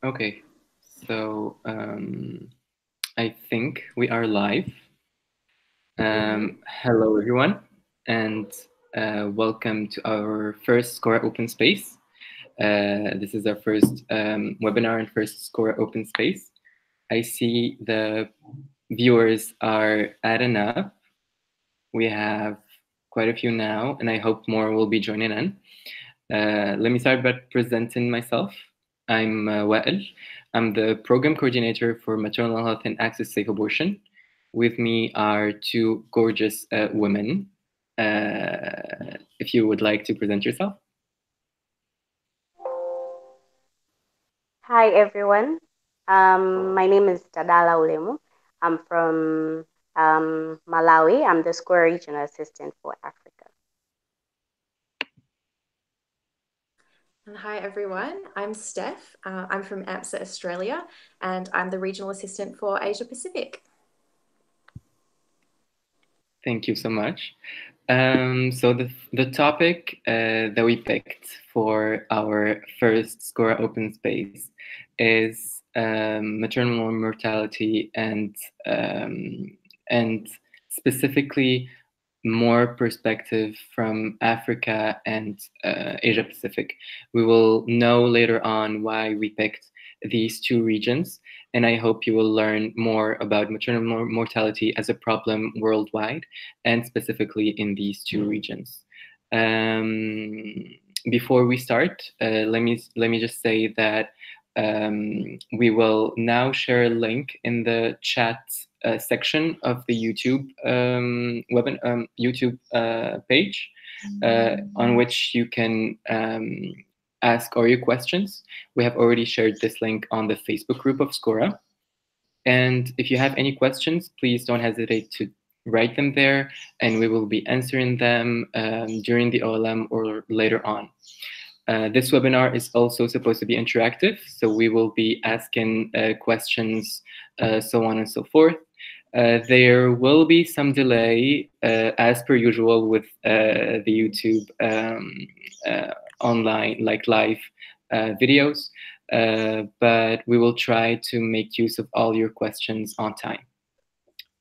Okay, so I think we are live. Hello, everyone, and welcome to our first SCORA Open Space. This is our first webinar and first SCORA Open Space. I see the viewers are adding up. We have quite a few now, and I hope more will be joining in. Let me start by presenting myself. I'm Wael. I'm the program coordinator for maternal health and access safe abortion. With me are two gorgeous women. If you would like to present yourself. Hi, everyone. My name is Tadala Ulemu. I'm from Malawi. I'm the SCORA Regional Assistant for Africa. And hi, everyone. I'm Steph. I'm from AMSA Australia, and I'm the Regional Assistant for Asia Pacific. Thank you so much. So the topic that we picked for our first SCORA Open Space is maternal mortality and specifically more perspective from Africa and Asia Pacific. We will know later on why we picked these two regions, and I hope you will learn more about maternal mortality as a problem worldwide and specifically in these two regions. Before we start, let me just say that we will now share a link in the chat section of the YouTube YouTube page on which you can ask all your questions. We have already shared this link on the Facebook group of SCORA. And if you have any questions, please don't hesitate to write them there, and we will be answering them during the OLM or later on. This webinar is also supposed to be interactive, so we will be asking questions, so on and so forth. There will be some delay, as per usual, with the YouTube online, like live videos, but we will try to make use of all your questions on time.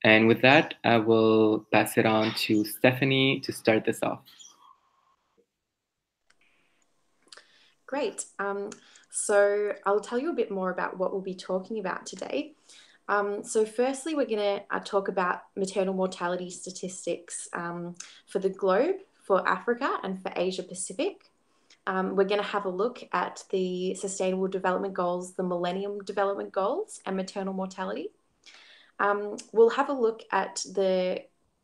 And with that, I will pass it on to Stephanie to start this off. Great. So I'll tell you a bit more about what we'll be talking about today. So firstly, we're going to talk about maternal mortality statistics for the globe, for Africa, and for Asia Pacific. We're going to have a look at the Sustainable Development Goals, the Millennium Development Goals, and maternal mortality. We'll have a look at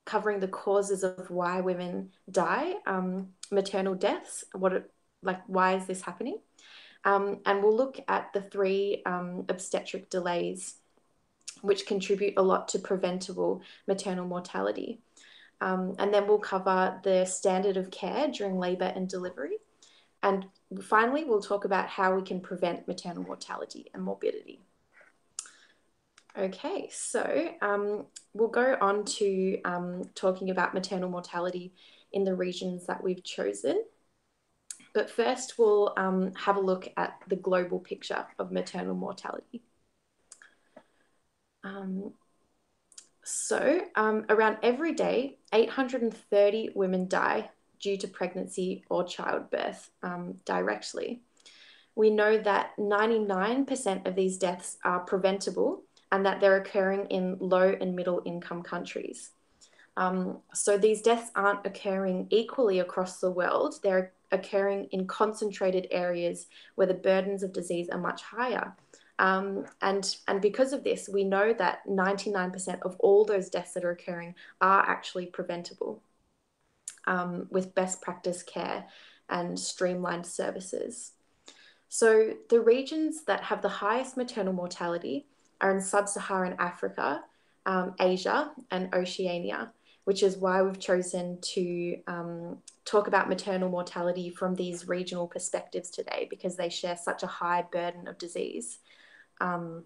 covering the causes of why women die, maternal deaths, why is this happening? And we'll look at the 3 obstetric delays, which contribute a lot to preventable maternal mortality. And then we'll cover the standard of care during labour and delivery. And finally, we'll talk about how we can prevent maternal mortality and morbidity. Okay, so we'll go on to talking about maternal mortality in the regions that we've chosen. But first, we'll have a look at the global picture of maternal mortality. Around every day, 830 women die due to pregnancy or childbirth directly. We know that 99% of these deaths are preventable and that they're occurring in low and middle income countries. So these deaths aren't occurring equally across the world. They're occurring in concentrated areas where the burdens of disease are much higher. And because of this, we know that 99% of all those deaths that are occurring are actually preventable with best practice care and streamlined services. So the regions that have the highest maternal mortality are in sub-Saharan Africa, Asia, and Oceania, which is why we've chosen to talk about maternal mortality from these regional perspectives today, because they share such a high burden of disease for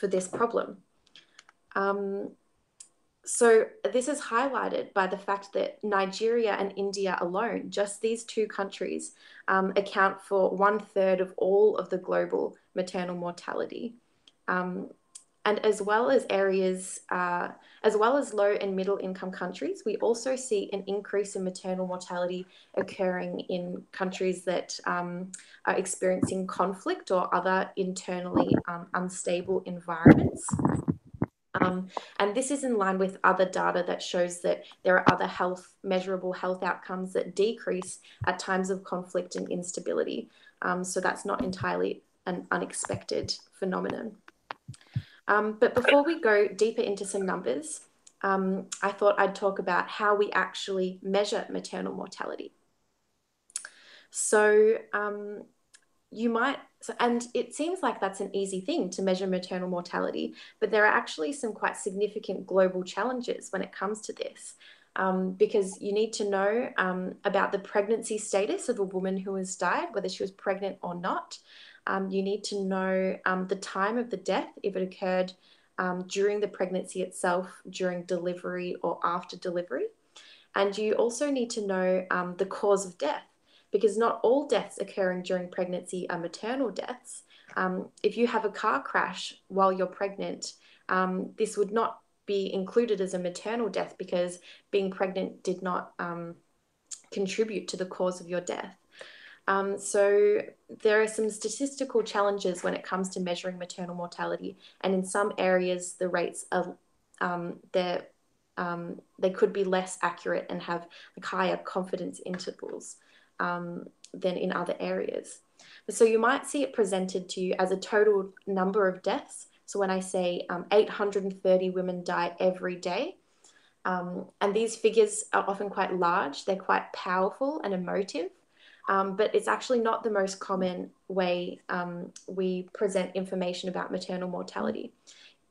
this problem. So this is highlighted by the fact that Nigeria and India alone, just these two countries, account for 1/3 of all of the global maternal mortality. And as well as areas, as well as low and middle income countries, we also see an increase in maternal mortality occurring in countries that are experiencing conflict or other internally unstable environments. And this is in line with other data that shows that there are other measurable health outcomes that decrease at times of conflict and instability. So that's not entirely an unexpected phenomenon. But before we go deeper into some numbers, I thought I'd talk about how we actually measure maternal mortality. So and it seems like that's an easy thing to measure maternal mortality, but there are actually some quite significant global challenges when it comes to this, because you need to know about the pregnancy status of a woman who has died, whether she was pregnant or not. You need to know the time of the death, if it occurred during the pregnancy itself, during delivery or after delivery. And you also need to know the cause of death, because not all deaths occurring during pregnancy are maternal deaths. If you have a car crash while you're pregnant, this would not be included as a maternal death because being pregnant did not contribute to the cause of your death. So there are some statistical challenges when it comes to measuring maternal mortality, and in some areas the rates are they could be less accurate and have like higher confidence intervals than in other areas. So you might see it presented to you as a total number of deaths. So when I say 830 women die every day, and these figures are often quite large, they're quite powerful and emotive, but it's actually not the most common way we present information about maternal mortality,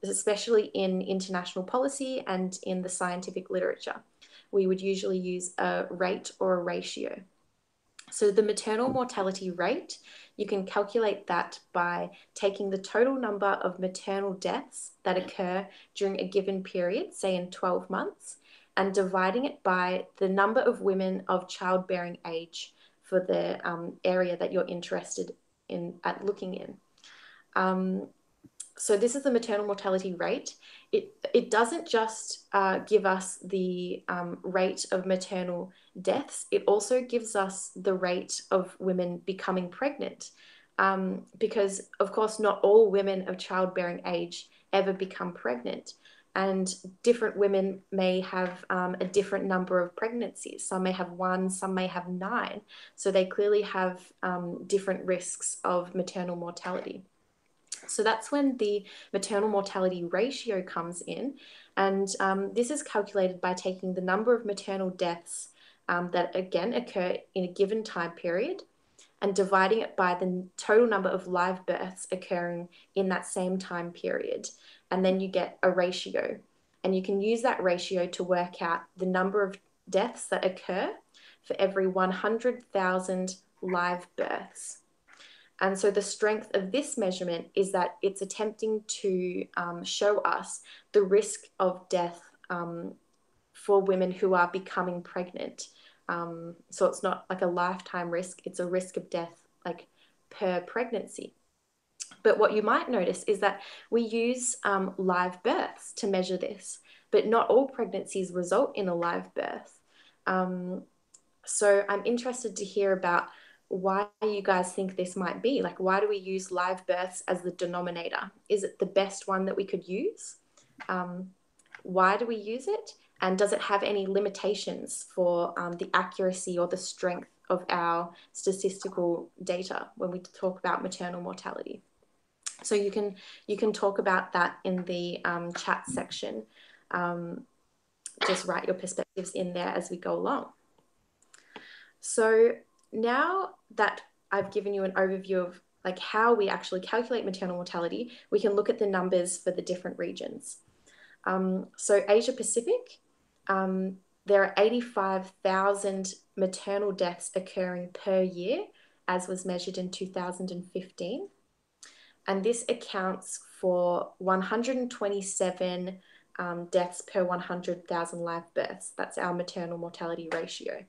especially in international policy and in the scientific literature. We would usually use a rate or a ratio. So the maternal mortality rate, you can calculate that by taking the total number of maternal deaths that occur during a given period, say in 12 months, and dividing it by the number of women of childbearing age for the area that you're interested in looking in. So this is the maternal mortality rate. It doesn't just give us the rate of maternal deaths. It also gives us the rate of women becoming pregnant, because, of course, not all women of childbearing age ever become pregnant. And different women may have a different number of pregnancies. Some may have 1, some may have 9. So they clearly have different risks of maternal mortality. So that's when the maternal mortality ratio comes in. And this is calculated by taking the number of maternal deaths that, again, occur in a given time period and dividing it by the total number of live births occurring in that same time period. And then you get a ratio. And you can use that ratio to work out the number of deaths that occur for every 100,000 live births. And so the strength of this measurement is that it's attempting to show us the risk of death for women who are becoming pregnant. So it's not like a lifetime risk, it's a risk of death like per pregnancy. But what you might notice is that we use live births to measure this, but not all pregnancies result in a live birth. So I'm interested to hear about why you guys think this might be. Like, why do we use live births as the denominator? Is it the best one that we could use? Why do we use it? And does it have any limitations for the accuracy or the strength of our statistical data when we talk about maternal mortality? So you can talk about that in the chat section. Just write your perspectives in there as we go along. So now that I've given you an overview of like how we actually calculate maternal mortality, we can look at the numbers for the different regions. So Asia Pacific, there are 85,000 maternal deaths occurring per year, as was measured in 2015. And this accounts for 127 deaths per 100,000 live births. That's our maternal mortality ratio.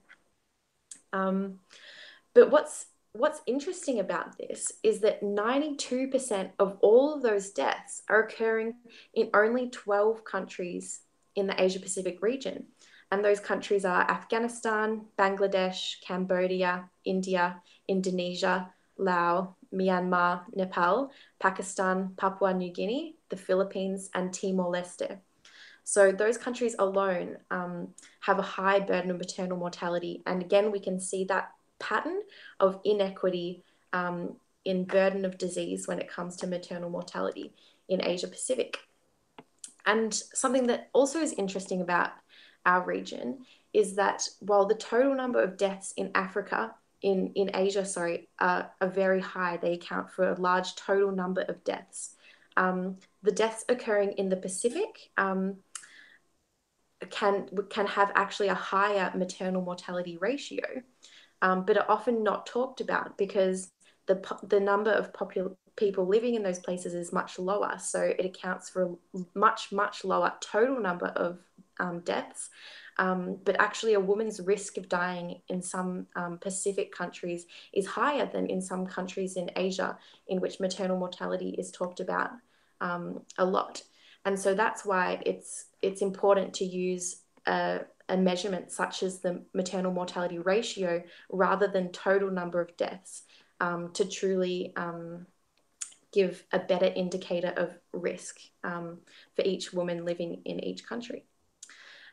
But what's interesting about this is that 92% of all of those deaths are occurring in only 12 countries in the Asia-Pacific region. And those countries are Afghanistan, Bangladesh, Cambodia, India, Indonesia, Laos, Myanmar, Nepal, Pakistan, Papua New Guinea, the Philippines, and Timor-Leste. So those countries alone have a high burden of maternal mortality. And again, we can see that pattern of inequity in burden of disease when it comes to maternal mortality in Asia Pacific. And something that also is interesting about our region is that while the total number of deaths in Africa, in Asia, are very high, they account for a large total number of deaths. The deaths occurring in the Pacific can have actually a higher maternal mortality ratio, but are often not talked about because the number of people living in those places is much lower. So it accounts for a much lower total number of deaths. But actually a woman's risk of dying in some Pacific countries is higher than in some countries in Asia, in which maternal mortality is talked about a lot. And so that's why it's important to use a measurement such as the maternal mortality ratio rather than total number of deaths to truly give a better indicator of risk for each woman living in each country.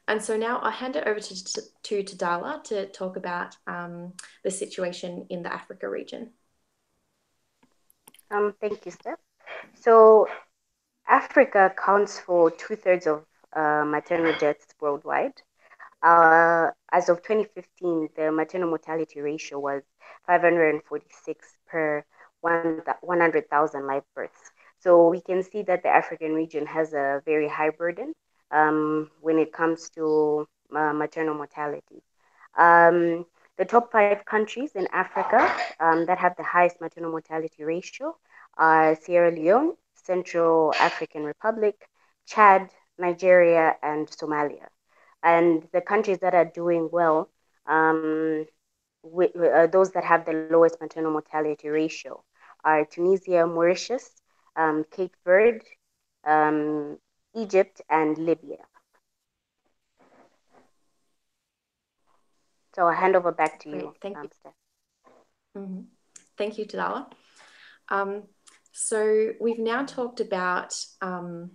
And so now I'll hand it over to Tadala to talk about the situation in the Africa region. Thank you, Steph. So Africa accounts for 2/3 of maternal deaths worldwide. As of 2015, the maternal mortality ratio was 546 per 100,000 live births. So we can see that the African region has a very high burden when it comes to maternal mortality. The top 5 countries in Africa that have the highest maternal mortality ratio are Sierra Leone, Central African Republic, Chad, Nigeria, and Somalia. And the countries that are doing well, those that have the lowest maternal mortality ratio, are Tunisia, Mauritius, Cape Verde, Egypt, and Libya. So I'll hand over back to you, Thank you. Steph. Mm-hmm. Thank you, Tadala. So we've now talked about some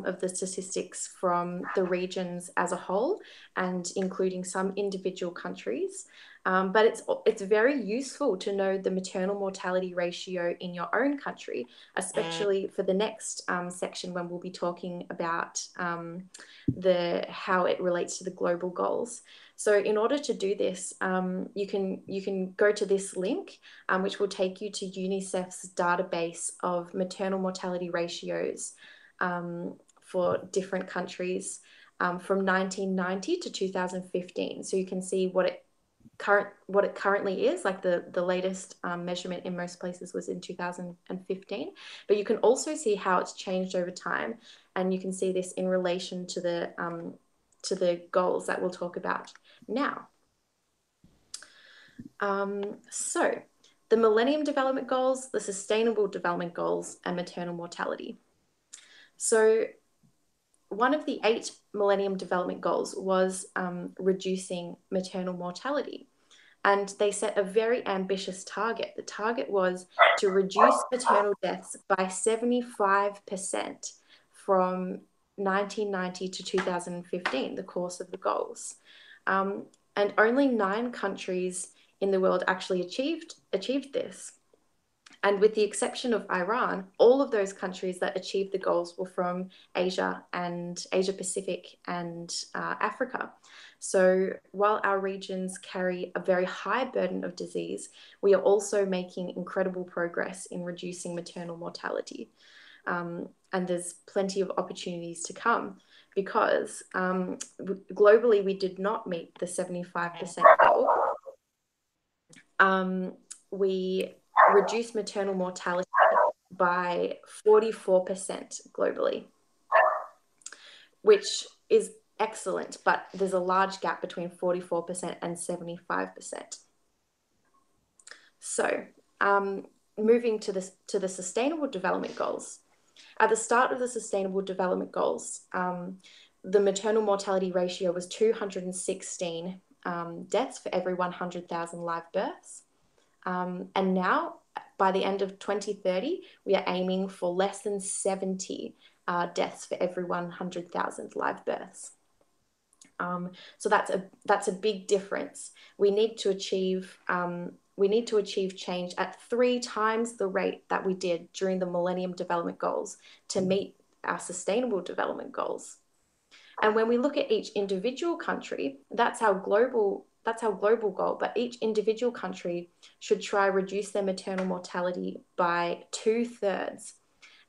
of the statistics from the regions as a whole, and including some individual countries. But it's very useful to know the maternal mortality ratio in your own country, especially for the next section when we'll be talking about how it relates to the global goals. So in order to do this, you can go to this link, which will take you to UNICEF's database of maternal mortality ratios for different countries from 1990 to 2015. So you can see what it currently is, like the latest measurement in most places was in 2015. But you can also see how it's changed over time, and you can see this in relation to the goals that we'll talk about now. So the Millennium Development Goals, the Sustainable Development Goals, and maternal mortality. So one of the 8 Millennium Development Goals was reducing maternal mortality. And they set a very ambitious target. The target was to reduce maternal deaths by 75% from 1990 to 2015, the course of the goals. And only 9 countries in the world actually achieved this. And with the exception of Iran, all of those countries that achieved the goals were from Asia and Asia Pacific and Africa. So while our regions carry a very high burden of disease, we are also making incredible progress in reducing maternal mortality. And there's plenty of opportunities to come, because globally we did not meet the 75% goal. We reduced maternal mortality by 44% globally. which is excellent, but there's a large gap between 44% and 75%. So moving to the Sustainable Development Goals. At the start of the Sustainable Development Goals, the maternal mortality ratio was 216 deaths for every 100,000 live births. And now, by the end of 2030, we are aiming for less than 70 deaths for every 100,000 live births. So that's a big difference. We need to achieve change at 3 times the rate that we did during the Millennium Development Goals to meet our Sustainable Development Goals. And when we look at each individual country, that's our global goal, but each individual country should try to reduce their maternal mortality by 2/3.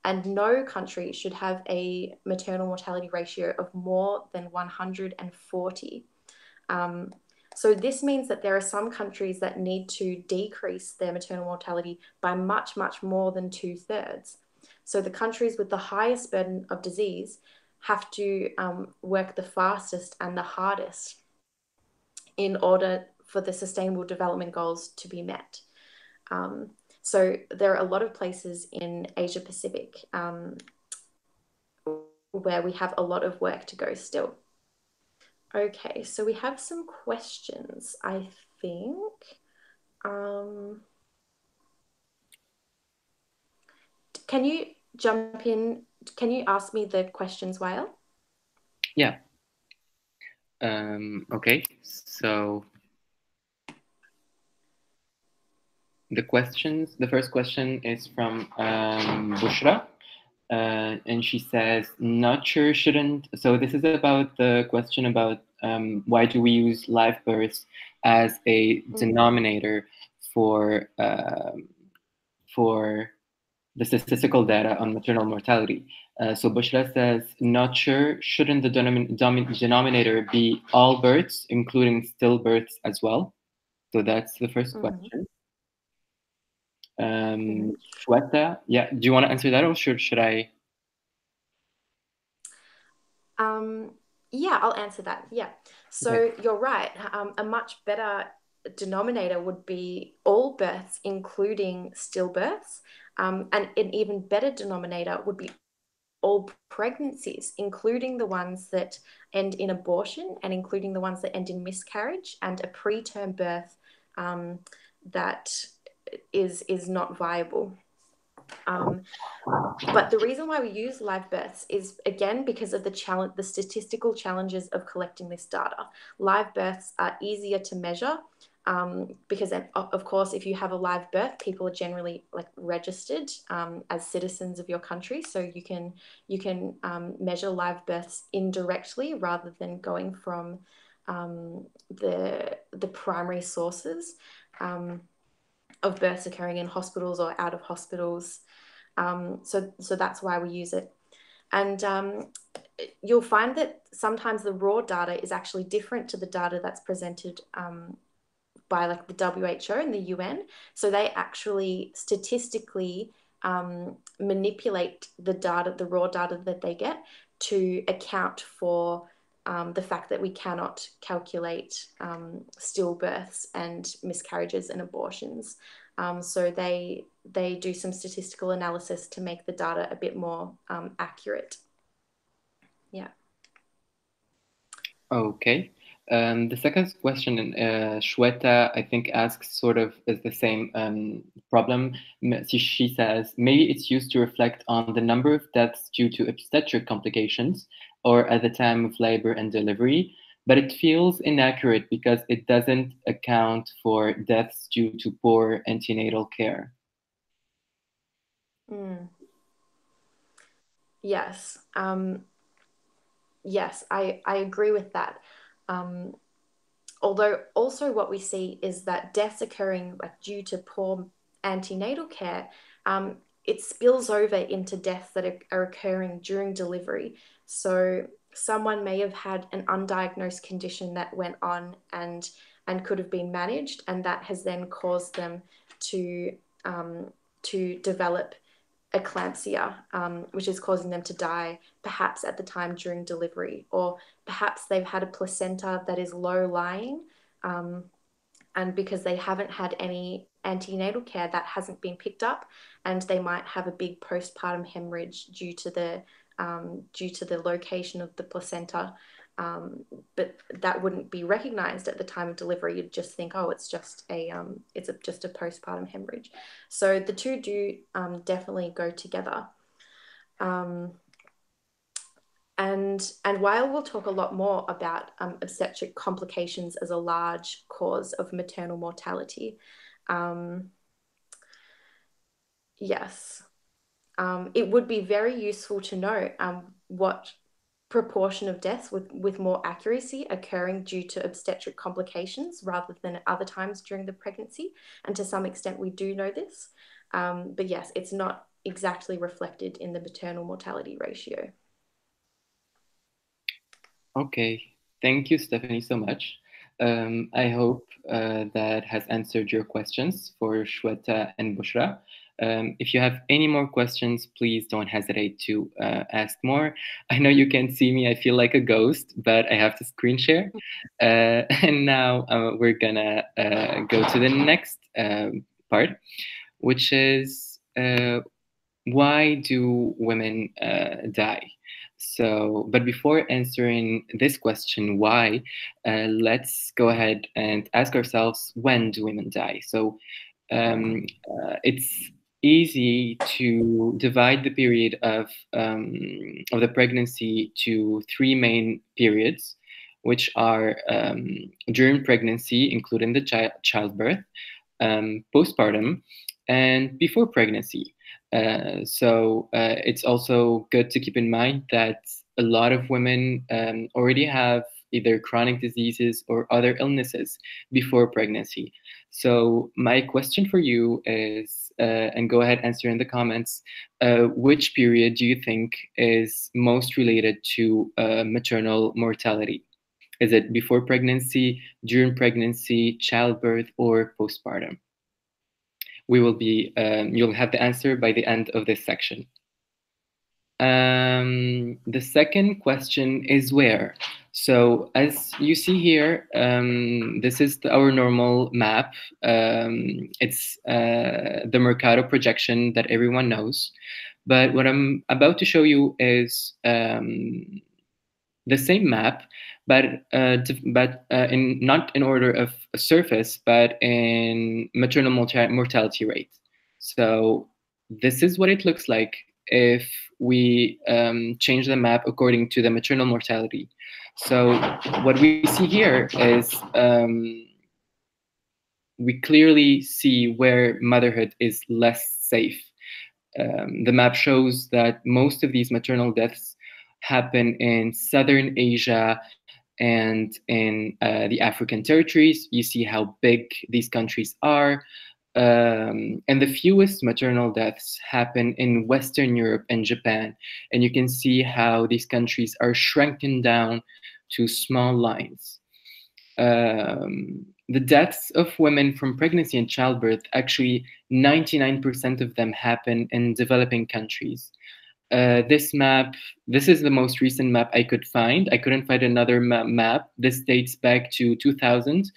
And no country should have a maternal mortality ratio of more than 140. So this means that there are some countries that need to decrease their maternal mortality by much, much more than 2/3. So the countries with the highest burden of disease have to work the fastest and the hardest in order for the Sustainable Development Goals to be met. So there are a lot of places in Asia Pacific where we have a lot of work to go still. Okay, so we have some questions, I think. Can you jump in? Can you ask me the questions, Wael? Yeah. Okay, so the first question is from Bushra. And she says, not sure, shouldn't. So this is about the question about why do we use live births as a denominator for the statistical data on maternal mortality. So Bushra says, not sure, shouldn't the denominator be all births, including stillbirths as well? So that's the first question. Shweta, yeah, do you want to answer that, or should I? Yeah, I'll answer that. Yeah. So you're right. A much better denominator would be all births, including stillbirths. And an even better denominator would be all pregnancies, including the ones that end in abortion and including the ones that end in miscarriage and a preterm birth that is not viable. But the reason why we use live births is, again, because of the statistical challenges of collecting this data. Live births are easier to measure because, of course, if you have a live birth, people are generally registered as citizens of your country, so you can measure live births indirectly rather than going from the primary sources of births occurring in hospitals or out of hospitals. So that's why we use it. And you'll find that sometimes the raw data is actually different to the data that's presented by the WHO and the UN. So they actually statistically manipulate the raw data that they get to account for the fact that we cannot calculate stillbirths and miscarriages and abortions. So they do some statistical analysis to make the data a bit more accurate. Yeah. Okay. The second question, Shweta, I think, asks sort of is the same problem. She says, maybe it's used to reflect on the number of deaths due to obstetric complications or at the time of labor and delivery, but it feels inaccurate because it doesn't account for deaths due to poor antenatal care. Yes. Yes, I agree with that. Although also what we see is that deaths occurring due to poor antenatal care, it spills over into deaths that are occurring during delivery. So someone may have had an undiagnosed condition that went on and could have been managed, and that has then caused them to develop eclampsia, which is causing them to die, perhaps at the time during delivery, or perhaps they've had a placenta that is low lying, and because they haven't had any antenatal care, that hasn't been picked up, and they might have a big postpartum hemorrhage due to the location of the placenta. But that wouldn't be recognized at the time of delivery. You'd just think, oh, it's just a postpartum hemorrhage. So the two do definitely go together. And while we'll talk a lot more about obstetric complications as a large cause of maternal mortality, yes, it would be very useful to know what proportion of deaths with more accuracy occurring due to obstetric complications rather than at other times during the pregnancy. And to some extent, we do know this. But yes, it's not exactly reflected in the maternal mortality ratio. Okay, thank you, Stephanie, so much. I hope that has answered your questions for Shweta and Bushra. If you have any more questions, please don't hesitate to ask more. I know you can't see me, I feel like a ghost, but I have to screen share. And now we're gonna go to the next part, which is why do women die? So, but before answering this question, why, let's go ahead and ask ourselves, when do women die? So it's easy to divide the period of the pregnancy to three main periods, which are during pregnancy, including the childbirth, postpartum, and before pregnancy. So it's also good to keep in mind that a lot of women already have either chronic diseases or other illnesses before pregnancy. So my question for you is, and go ahead answer in the comments, which period do you think is most related to maternal mortality? Is it before pregnancy, during pregnancy, childbirth, or postpartum? We will be, you'll have the answer by the end of this section. The second question is where. So as you see here, this is our normal map. It's the Mercator projection that everyone knows. But what I'm about to show you is the same map, but in not in order of surface, but in maternal mortality rate. So this is what it looks like if we change the map according to the maternal mortality. So what we see here is we clearly see where motherhood is less safe. The map shows that most of these maternal deaths happen in Southern Asia and in the African territories. You see how big these countries are. And the fewest maternal deaths happen in Western Europe and Japan. And you can see how these countries are shrunken down to small lines. The deaths of women from pregnancy and childbirth, actually 99% of them happen in developing countries. This map, this is the most recent map I could find. I couldn't find another map. This dates back to 2000,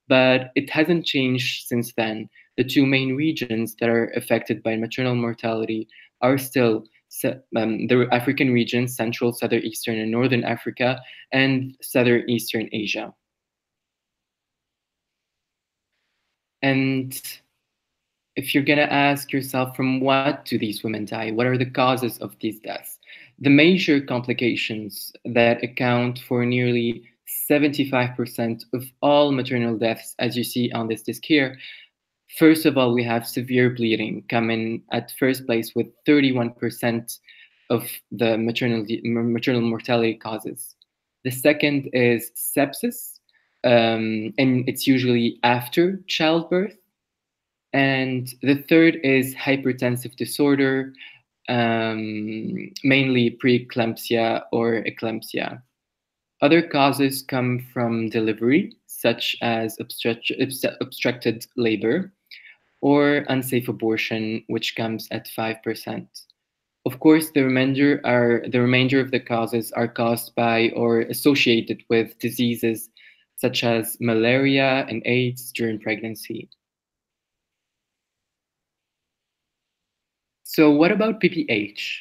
but it hasn't changed since then. The two main regions that are affected by maternal mortality are still the African regions, Central, Southern, Eastern, and Northern Africa, and Southern Eastern Asia. And if you're gonna ask yourself, from what do these women die? What are the causes of these deaths? The major complications that account for nearly 75% of all maternal deaths, as you see on this disc here, first of all, we have severe bleeding coming at first place with 31% of the maternal mortality causes. The second is sepsis, and it's usually after childbirth. And the third is hypertensive disorder, mainly preeclampsia or eclampsia. Other causes come from delivery, such as obstructed labor, or unsafe abortion, which comes at 5%. Of course, the remainder of the causes are caused by or associated with diseases such as malaria and AIDS during pregnancy. So what about PPH?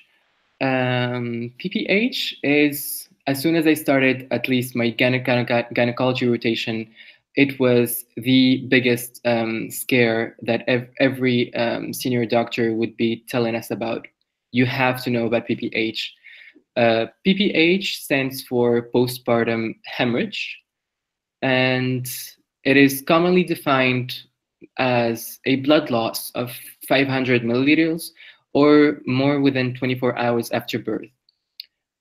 PPH is, as soon as I started at least my gynecology rotation, it was the biggest scare that every senior doctor would be telling us about. You have to know about PPH. PPH stands for postpartum hemorrhage, and it is commonly defined as a blood loss of 500 milliliters or more within 24 hours after birth.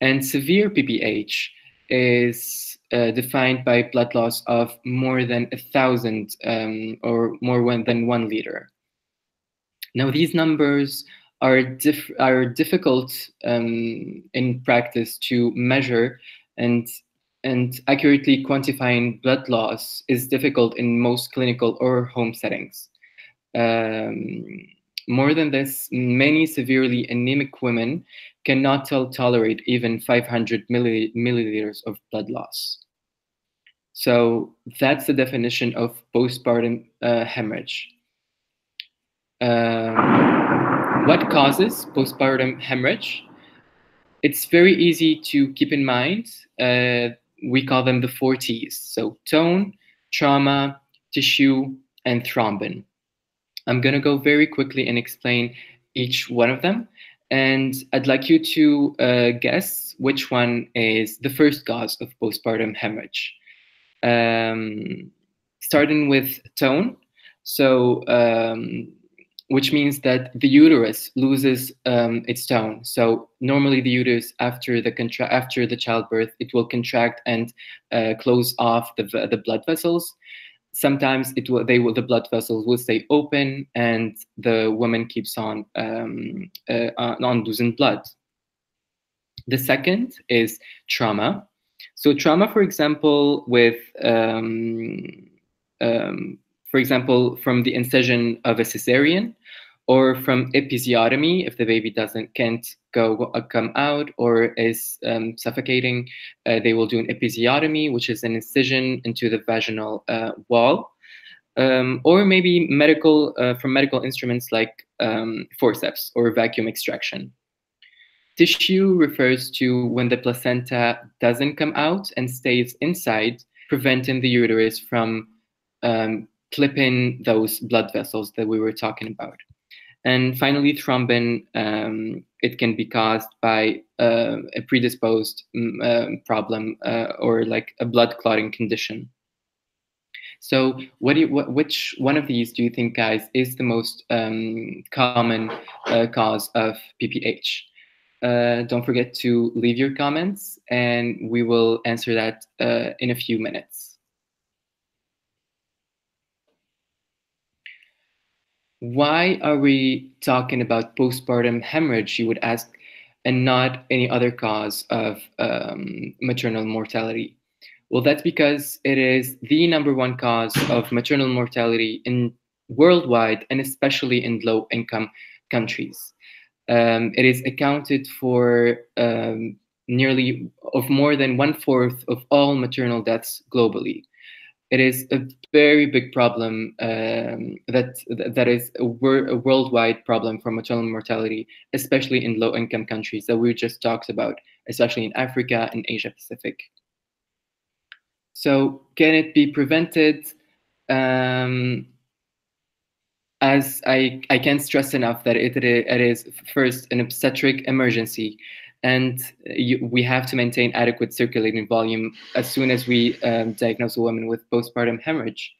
And severe PPH is defined by blood loss of more than 1,000 or more than 1 liter. Now, these numbers are difficult in practice to measure, and accurately quantifying blood loss is difficult in most clinical or home settings. More than this, many severely anemic women cannot tolerate even 500 milliliters of blood loss. So that's the definition of postpartum hemorrhage. What causes postpartum hemorrhage? It's very easy to keep in mind. We call them the 4 T's. So tone, trauma, tissue, and thrombin. I'm going to go very quickly and explain each one of them. And I'd like you to guess which one is the first cause of postpartum hemorrhage. Starting with tone. So, which means that the uterus loses its tone. So normally the uterus, after the childbirth, it will contract and close off the blood vessels. Sometimes the blood vessels will stay open, and the woman keeps on losing blood. The second is trauma. So trauma, for example, from the incision of a cesarean, or from episiotomy if the baby can't come out or is suffocating. They will do an episiotomy, which is an incision into the vaginal wall, or maybe from medical instruments like forceps or vacuum extraction. Tissue refers to when the placenta doesn't come out and stays inside, preventing the uterus from clipping those blood vessels that we were talking about. And finally, thrombin, it can be caused by a predisposed problem or like a blood clotting condition. So which one of these do you think, guys, is the most common cause of PPH? Don't forget to leave your comments, and we will answer that in a few minutes. Why are we talking about postpartum hemorrhage, you would ask, and not any other cause of maternal mortality? Well, that's because it is the #1 cause of maternal mortality worldwide, and especially in low-income countries. It is accounted for more than 1/4 of all maternal deaths globally. It is a very big problem that is a worldwide problem for maternal mortality, especially in low-income countries that we just talked about, especially in Africa and Asia Pacific. So can it be prevented? As I can't stress enough that it is first an obstetric emergency, and we have to maintain adequate circulating volume as soon as we diagnose a woman with postpartum hemorrhage.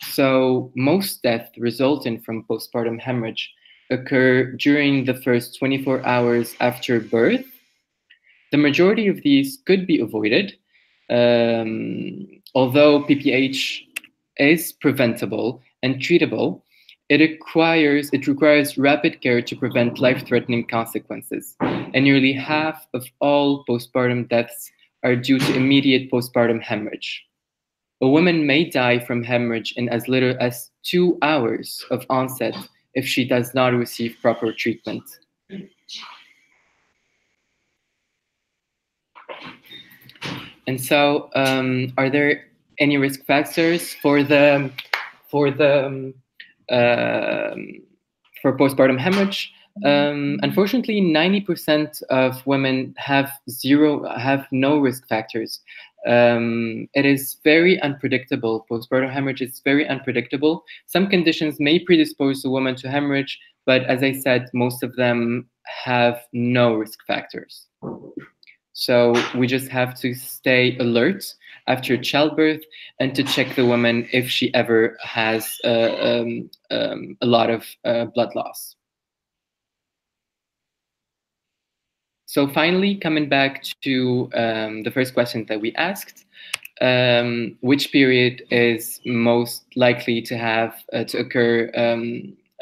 So most deaths resulting from postpartum hemorrhage occur during the first 24 hours after birth. The majority of these could be avoided, although PPH is preventable and treatable. It requires rapid care to prevent life-threatening consequences, and nearly half of all postpartum deaths are due to immediate postpartum hemorrhage. A woman may die from hemorrhage in as little as 2 hours of onset if she does not receive proper treatment. And so, are there any risk factors for postpartum hemorrhage? Unfortunately, 90% of women have no risk factors. It is very unpredictable. Postpartum hemorrhage is very unpredictable. Some conditions may predispose a woman to hemorrhage, but as I said, most of them have no risk factors. So we just have to stay alert after childbirth and to check the woman if she ever has a lot of blood loss. So finally, coming back to the first question that we asked, which period is most likely to have to occur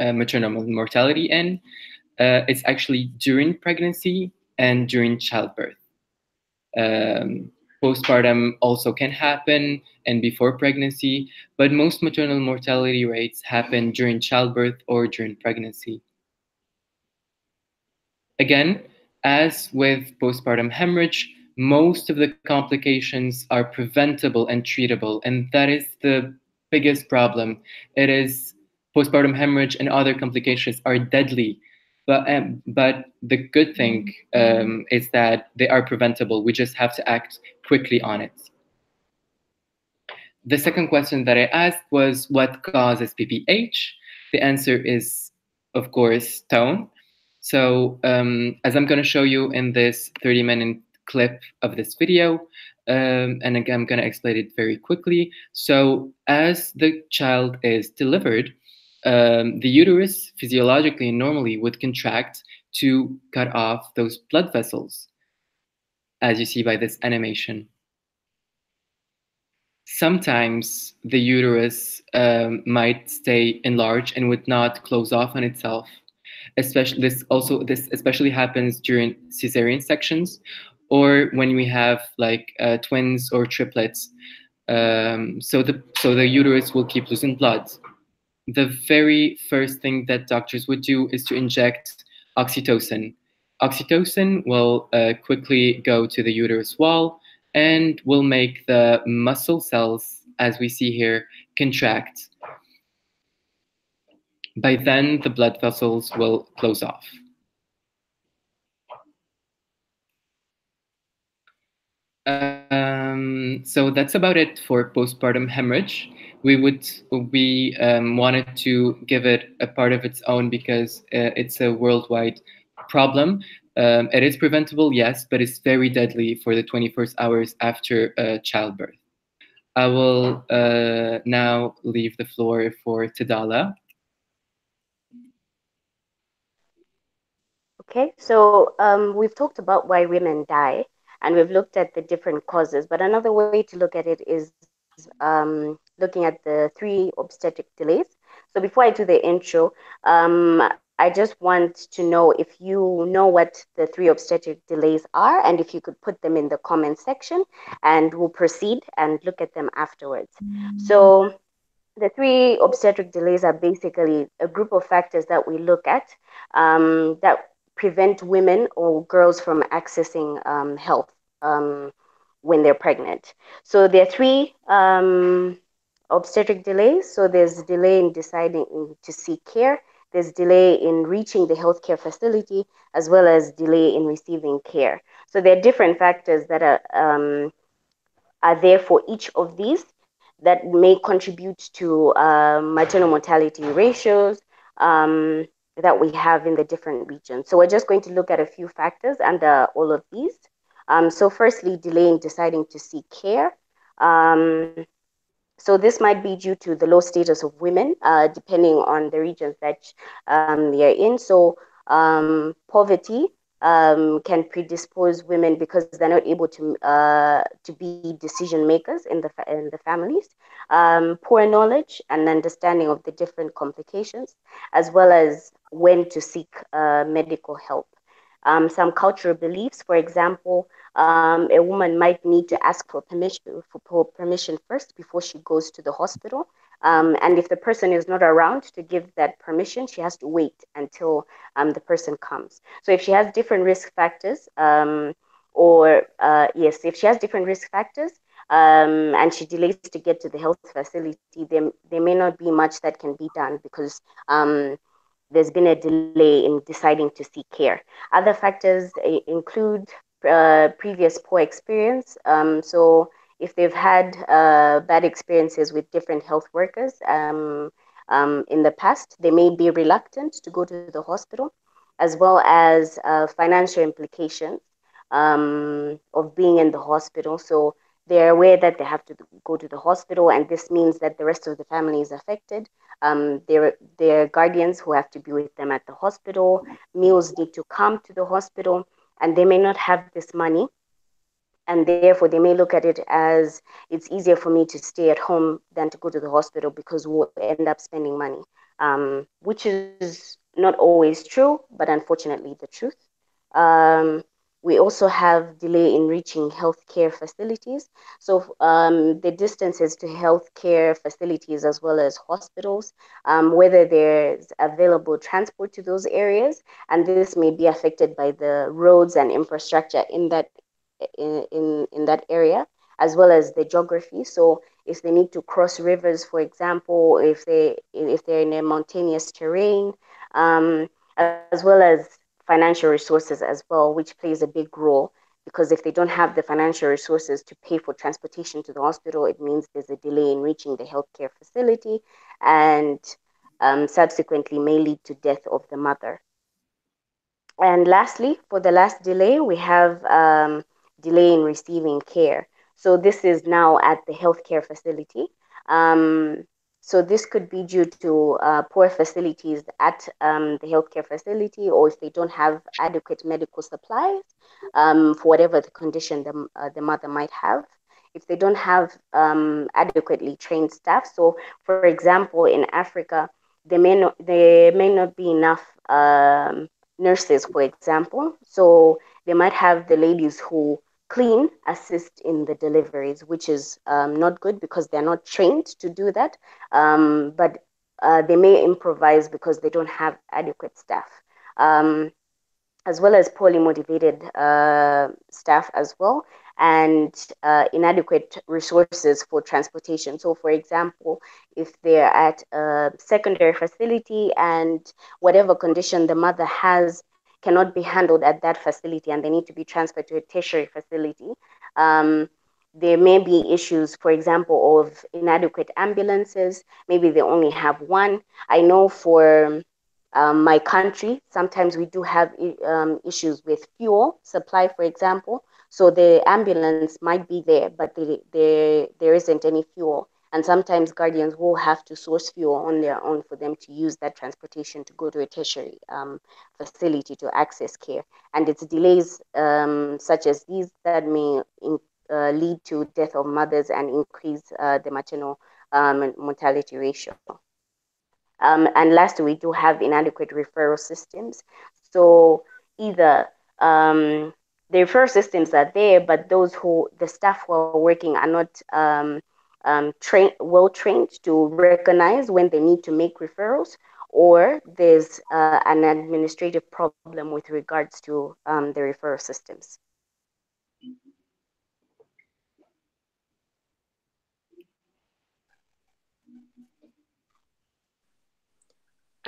maternal mortality in? It's actually during pregnancy and during childbirth. Postpartum also can happen and before pregnancy, but most maternal mortality rates happen during childbirth or during pregnancy. Again, as with postpartum hemorrhage, most of the complications are preventable and treatable, and that is the biggest problem. It is postpartum hemorrhage and other complications are deadly, but the good thing is that they are preventable. We just have to act quickly on it. The second question that I asked was, what causes PPH? The answer is, of course, tone. So as I'm going to show you in this 30-minute clip of this video, and again, I'm going to explain it very quickly. So as the child is delivered, the uterus physiologically and normally would contract to cut off those blood vessels, as you see by this animation. Sometimes the uterus might stay enlarged and would not close off on itself. This especially happens during cesarean sections, or when we have like twins or triplets. So the uterus will keep losing blood. The very first thing that doctors would do is to inject oxytocin. Oxytocin will quickly go to the uterus wall and will make the muscle cells, as we see here, contract. By then, the blood vessels will close off. So that's about it for postpartum hemorrhage. We wanted to give it a part of its own because it's a worldwide problem. It is preventable, yes, but it's very deadly for the 21st hours after childbirth. I will now leave the floor for Tadala. Okay, so we've talked about why women die, and we've looked at the different causes, but another way to look at it is looking at the 3 obstetric delays. So before I do the intro, I just want to know if you know what the 3 obstetric delays are, and if you could put them in the comment section, and we'll proceed and look at them afterwards. So the 3 obstetric delays are basically a group of factors that we look at that prevent women or girls from accessing health when they're pregnant. So there are 3 obstetric delays. So there's delay in deciding to seek care, there's delay in reaching the healthcare facility, as well as delay in receiving care. So there are different factors that are there for each of these that may contribute to maternal mortality ratios that we have in the different regions. So we're just going to look at a few factors under all of these. So firstly, delay in deciding to seek care. So this might be due to the low status of women, depending on the regions that they are in. So poverty can predispose women because they're not able to be decision makers in the families. Poor knowledge and understanding of the different complications, as well as when to seek medical help. Some cultural beliefs, for example, a woman might need to ask for permission first before she goes to the hospital, And if the person is not around to give that permission, she has to wait until the person comes. So if she has different risk factors, if she has different risk factors, and she delays to get to the health facility, there may not be much that can be done because there's been a delay in deciding to seek care. Other factors include previous poor experience. So if they've had bad experiences with different health workers in the past, they may be reluctant to go to the hospital, as well as financial implications of being in the hospital. So they're aware that they have to go to the hospital, and this means that the rest of the family is affected. Their guardians who have to be with them at the hospital, meals need to come to the hospital, and they may not have this money, and therefore they may look at it as it's easier for me to stay at home than to go to the hospital because we'll end up spending money, which is not always true, but unfortunately the truth. Um, we also have delay in reaching healthcare facilities. So the distances to healthcare facilities as well as hospitals, whether there's available transport to those areas, and this may be affected by the roads and infrastructure in that area, as well as the geography. So if they need to cross rivers, for example, if they're in a mountainous terrain, as well as financial resources as well, which plays a big role, because if they don't have the financial resources to pay for transportation to the hospital, it means there's a delay in reaching the healthcare facility, and subsequently may lead to death of the mother. And lastly, for the last delay, we have delay in receiving care. So this is now at the healthcare facility. So this could be due to poor facilities at the healthcare facility, or if they don't have adequate medical supplies for whatever the condition the mother might have. If they don't have adequately trained staff. So for example, in Africa, there may not be enough nurses, for example. So they might have the ladies who clean assist in the deliveries, which is not good because they're not trained to do that. But they may improvise because they don't have adequate staff. As well as poorly motivated staff as well, and inadequate resources for transportation. So for example, if they're at a secondary facility and whatever condition the mother has cannot be handled at that facility and they need to be transferred to a tertiary facility, there may be issues, for example, of inadequate ambulances. Maybe they only have one. I know for my country, sometimes we do have issues with fuel supply, for example. So the ambulance might be there, but there isn't any fuel. And sometimes guardians will have to source fuel on their own for them to use that transportation to go to a tertiary facility to access care. And it's delays such as these that may lead to death of mothers and increase the maternal mortality ratio. And lastly, we do have inadequate referral systems. So either the referral systems are there, but the staff who are working are not well trained to recognize when they need to make referrals, or there's an administrative problem with regards to the referral systems.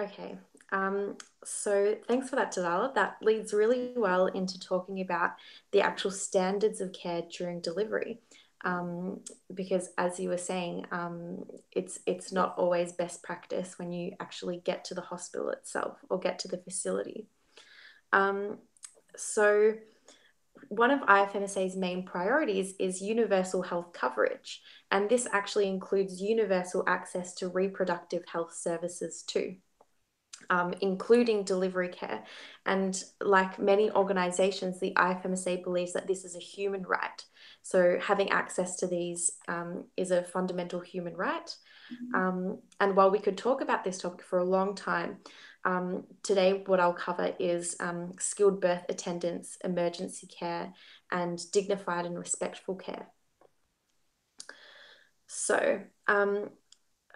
Okay, so thanks for that, Dalila. That leads really well into talking about the actual standards of care during delivery. Because as you were saying, it's not always best practice when you actually get to the hospital itself or get to the facility. So one of IFMSA's main priorities is universal health coverage, and this actually includes universal access to reproductive health services too. Including delivery care. And like many organizations, the IFMSA believes that this is a human right. So having access to these is a fundamental human right. And while we could talk about this topic for a long time, today what I'll cover is skilled birth attendance, emergency care, and dignified and respectful care. So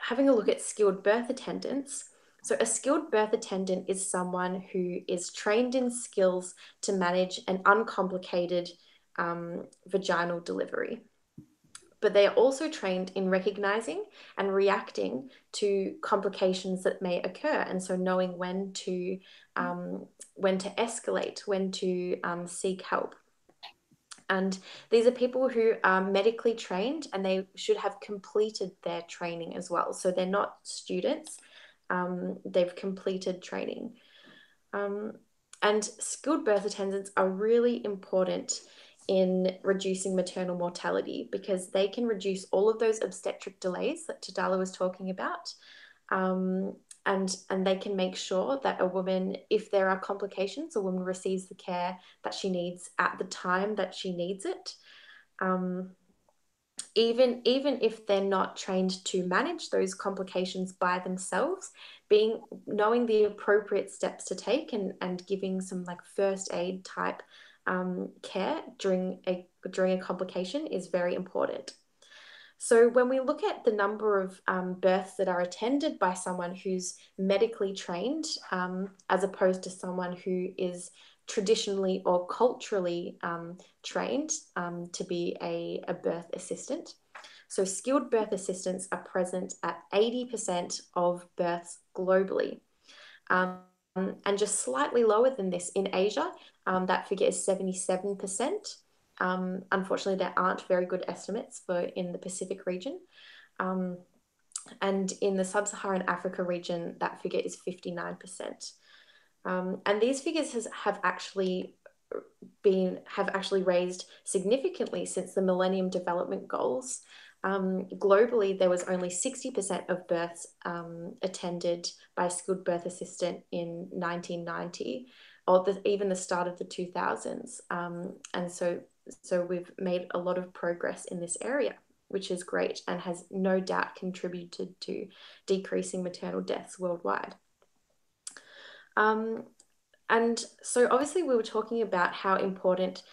having a look at skilled birth attendants. So a skilled birth attendant is someone who is trained in skills to manage an uncomplicated vaginal delivery. But they are also trained in recognizing and reacting to complications that may occur. And so knowing when to escalate, when to seek help. And these are people who are medically trained, and they should have completed their training as well. So they're not students, they've completed training. And skilled birth attendants are really important in reducing maternal mortality, because they can reduce all of those obstetric delays that Tadala was talking about. And they can make sure that a woman, if there are complications, a woman receives the care that she needs at the time that she needs it. Even if they're not trained to manage those complications by themselves, knowing the appropriate steps to take and giving some like first aid type care during a complication is very important. So when we look at the number of births that are attended by someone who's medically trained, as opposed to someone who is traditionally or culturally trained to be a birth assistant. So skilled birth assistants are present at 80% of births globally. And just slightly lower than this in Asia, that figure is 77%. Unfortunately, there aren't very good estimates in the Pacific region. And in the sub-Saharan Africa region, that figure is 59%. And these figures have actually raised significantly since the Millennium Development Goals. Globally, there was only 60% of births attended by a skilled birth assistant in 1990, or even the start of the 2000s. And so we've made a lot of progress in this area, which is great and has no doubt contributed to decreasing maternal deaths worldwide. And so obviously we were talking about how important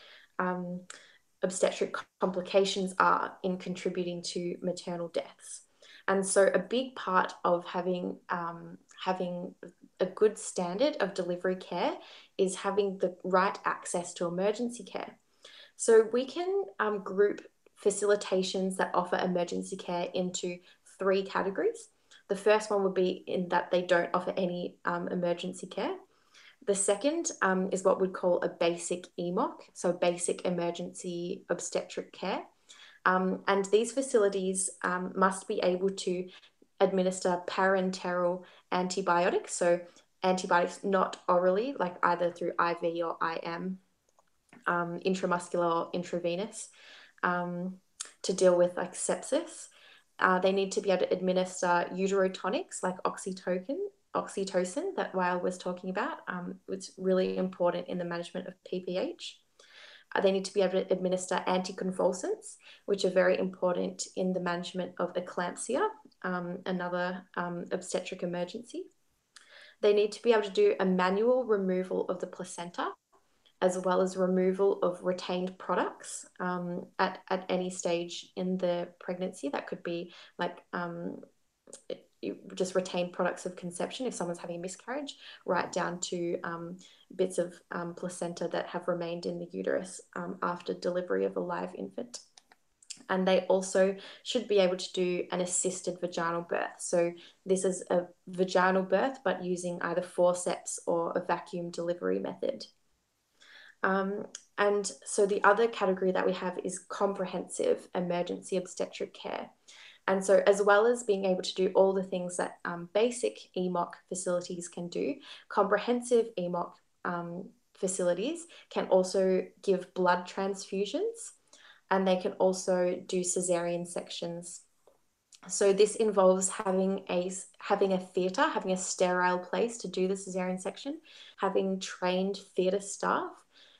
obstetric complications are in contributing to maternal deaths. And so a big part of having a good standard of delivery care is having the right access to emergency care. So we can group facilitations that offer emergency care into 3 categories. The first one would be in that they don't offer any emergency care. The second is what we'd call a basic EMOC, so basic emergency obstetric care. And these facilities must be able to administer parenteral antibiotics, so antibiotics not orally, like either through IV or IM, intramuscular or intravenous, to deal with like sepsis. They need to be able to administer uterotonics like oxytocin that Wael was talking about, which is really important in the management of PPH. They need to be able to administer anticonvulsants, which are very important in the management of eclampsia, another obstetric emergency. They need to be able to do a manual removal of the placenta, as well as removal of retained products at any stage in the pregnancy. That could be like just retained products of conception if someone's having a miscarriage, right down to bits of placenta that have remained in the uterus after delivery of a live infant. And they also should be able to do an assisted vaginal birth. So this is a vaginal birth, but using either forceps or a vacuum delivery method. And so the other category that we have is comprehensive emergency obstetric care. And so as well as being able to do all the things that basic EMOC facilities can do, comprehensive EMOC facilities can also give blood transfusions, and they can also do cesarean sections. So this involves having a theatre, having a sterile place to do the cesarean section, having trained theatre staff,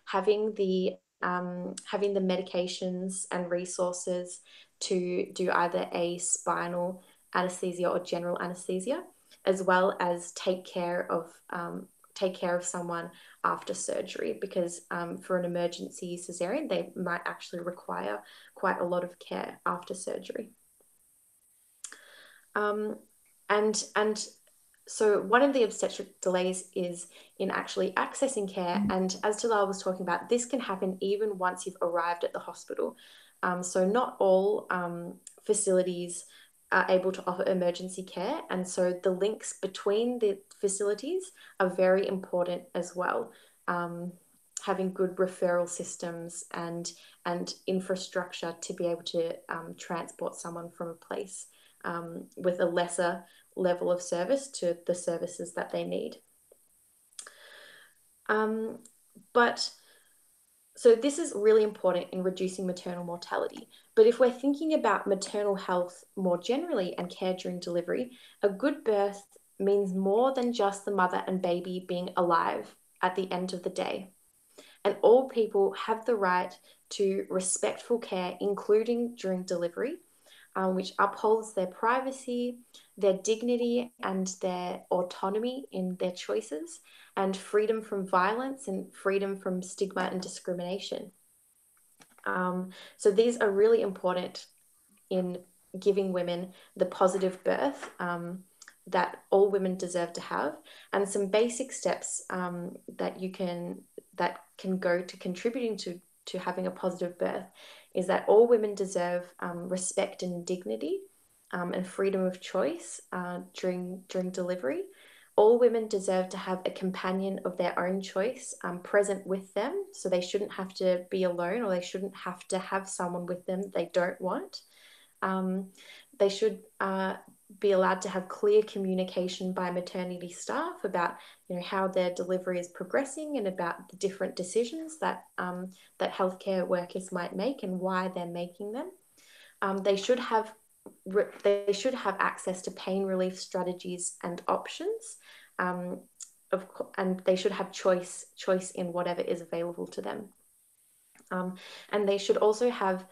having the medications and resources to do either a spinal anesthesia or general anesthesia, as well as take care of someone after surgery, because for an emergency cesarean, they might actually require quite a lot of care after surgery. And so one of the obstetric delays is in actually accessing care. And as Talal was talking about, this can happen even once you've arrived at the hospital. So not all facilities are able to offer emergency care. And so the links between the facilities are very important as well. Having good referral systems and infrastructure to be able to transport someone from a place with a lesser level of service to the services that they need. But so this is really important in reducing maternal mortality. But if we're thinking about maternal health more generally and care during delivery, a good birth means more than just the mother and baby being alive at the end of the day. And all people have the right to respectful care, including during delivery, which upholds their privacy, their dignity, and their autonomy in their choices, and freedom from violence and freedom from stigma and discrimination. So these are really important in giving women the positive birth that all women deserve to have, and some basic steps that can go to contributing to having a positive birth is that all women deserve respect and dignity and freedom of choice during delivery. All women deserve to have a companion of their own choice present with them, so they shouldn't have to be alone, or they shouldn't have to have someone with them that they don't want. They should be allowed to have clear communication by maternity staff about, how their delivery is progressing and about the different decisions that healthcare workers might make and why they're making them. They should have access to pain relief strategies and options, and they should have choice in whatever is available to them. And they should also have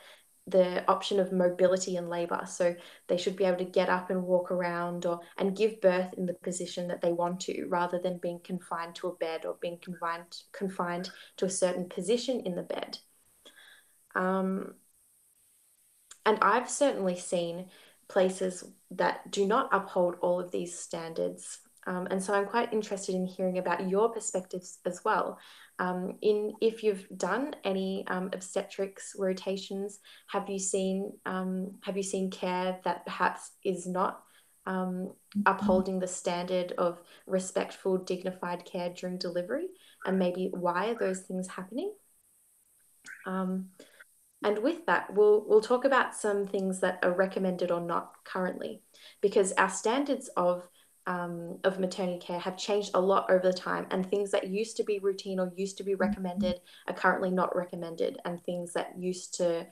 the option of mobility in labor. So they should be able to get up and walk around and give birth in the position that they want to, rather than being confined to a bed or being confined to a certain position in the bed. And I've certainly seen places that do not uphold all of these standards. And so I'm quite interested in hearing about your perspectives as well. If you've done any obstetrics rotations, have you seen care that perhaps is not upholding the standard of respectful, dignified care during delivery, and maybe why are those things happening? And with that, we'll talk about some things that are recommended or not currently, because our standards of maternity care have changed a lot over the time, and things that used to be routine or used to be recommended are currently not recommended, and things that used to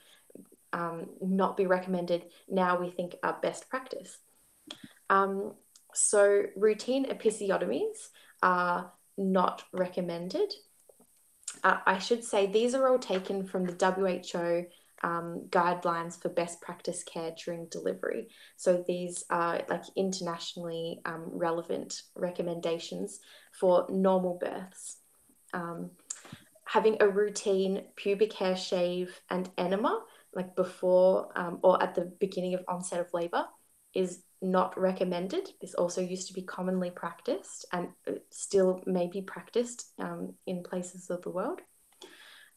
not be recommended now we think are best practice. So routine episiotomies are not recommended. I should say these are all taken from the WHO guidelines for best practice care during delivery. So these are like internationally relevant recommendations for normal births. Having a routine pubic hair shave and enema, like before or at the beginning of onset of labor, is not recommended. This also used to be commonly practiced and still may be practiced in places of the world.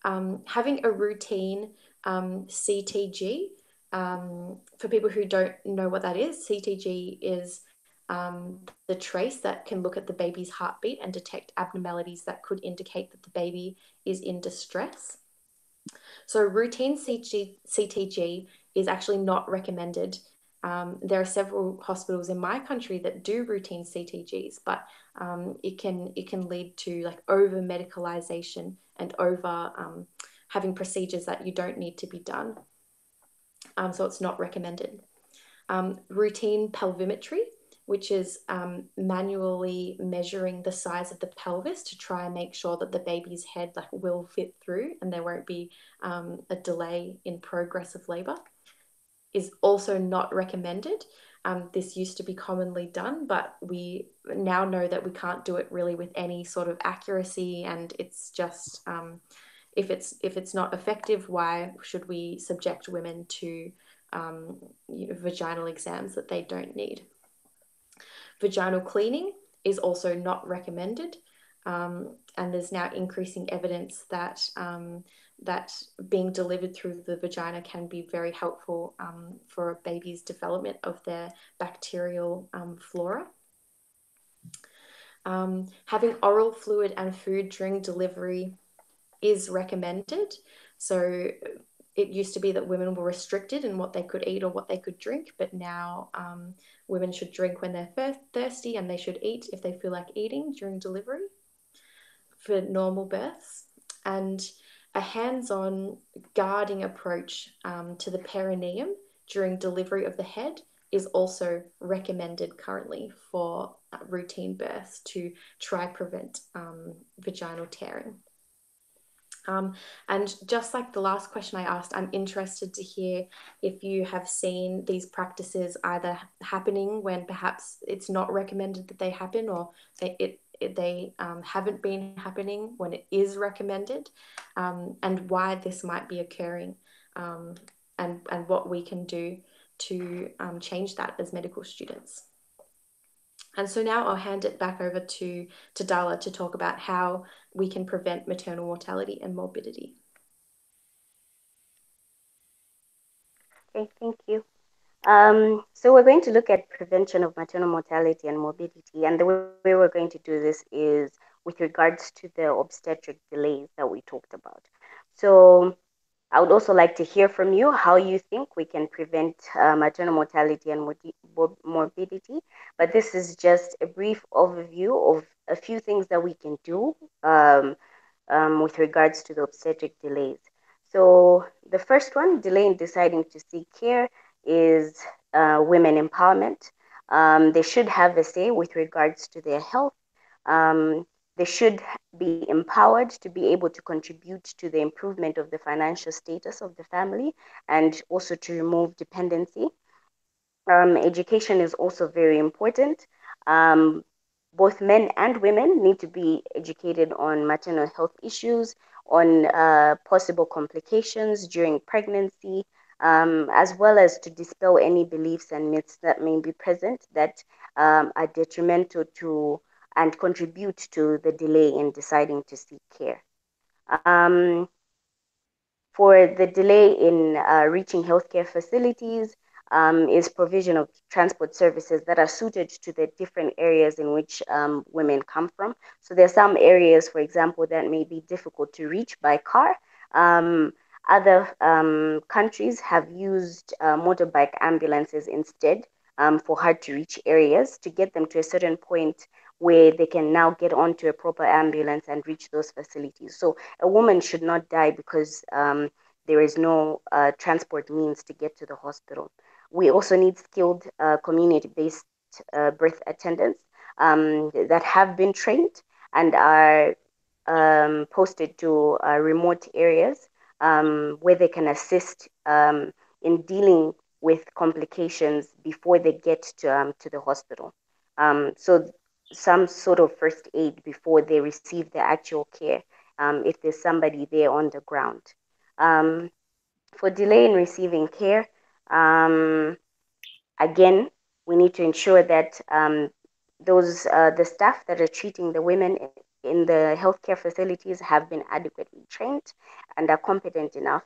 Having a routine CTG, for people who don't know what that is, CTG is the trace that can look at the baby's heartbeat and detect abnormalities that could indicate that the baby is in distress. So routine CTG is actually not recommended. There are several hospitals in my country that do routine CTGs, but it can lead to like over medicalization and over having procedures that you don't need to be done. So it's not recommended. Routine pelvimetry, which is manually measuring the size of the pelvis to try and make sure that the baby's head will fit through and there won't be a delay in progress of labor, is also not recommended. This used to be commonly done, but we now know that we can't do it really with any sort of accuracy, and it's just if it's not effective, why should we subject women to vaginal exams that they don't need. Vaginal cleaning is also not recommended, and there's now increasing evidence that that being delivered through the vagina can be very helpful for a baby's development of their bacterial flora. Having oral fluid and food during delivery is recommended. So it used to be that women were restricted in what they could eat or what they could drink, but now women should drink when they're thirsty, and they should eat if they feel like eating during delivery for normal births. And a hands-on guarding approach to the perineum during delivery of the head is also recommended currently for routine births to try prevent vaginal tearing. And just like the last question I asked, I'm interested to hear if you have seen these practices either happening when perhaps it's not recommended that they happen, or they haven't been happening when it is recommended, and why this might be occurring, and what we can do to change that as medical students. And so now I'll hand it back over to Dala to talk about how we can prevent maternal mortality and morbidity. Okay, thank you. So we're going to look at prevention of maternal mortality and morbidity, and the way we're going to do this is with regards to the obstetric delays that we talked about. So I would also like to hear from you how you think we can prevent maternal mortality and morbidity. But this is just a brief overview of a few things that we can do with regards to the obstetric delays. So the first one, delay in deciding to seek care, is women empowerment. They should have a say with regards to their health. They should be empowered to be able to contribute to the improvement of the financial status of the family, and also to remove dependency. Education is also very important. Both men and women need to be educated on maternal health issues, on possible complications during pregnancy, as well as to dispel any beliefs and myths that may be present that are detrimental to and contribute to the delay in deciding to seek care. For the delay in reaching healthcare facilities is provision of transport services that are suited to the different areas in which women come from. So there are some areas, for example, that may be difficult to reach by car. Other countries have used motorbike ambulances instead for hard to reach areas to get them to a certain point where they can now get onto a proper ambulance and reach those facilities. So a woman should not die because there is no transport means to get to the hospital. We also need skilled community-based birth attendants that have been trained and are posted to remote areas where they can assist in dealing with complications before they get to the hospital. So some sort of first aid before they receive the actual care, if there's somebody there on the ground. For delay in receiving care, again, we need to ensure that the staff that are treating the women in the healthcare facilities have been adequately trained and are competent enough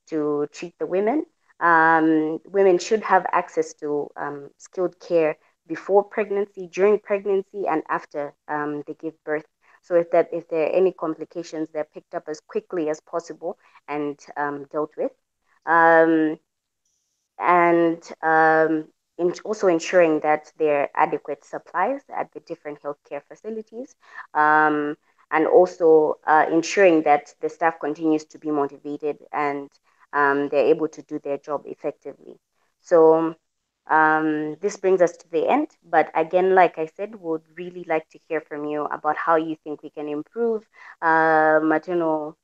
to treat the women. Women should have access to skilled care before pregnancy, during pregnancy, and after they give birth. So if there are any complications, they're picked up as quickly as possible and dealt with. Also ensuring that there are adequate supplies at the different healthcare facilities, and also ensuring that the staff continues to be motivated and they're able to do their job effectively. So this brings us to the end, but again, like I said, would really like to hear from you about how you think we can improve maternal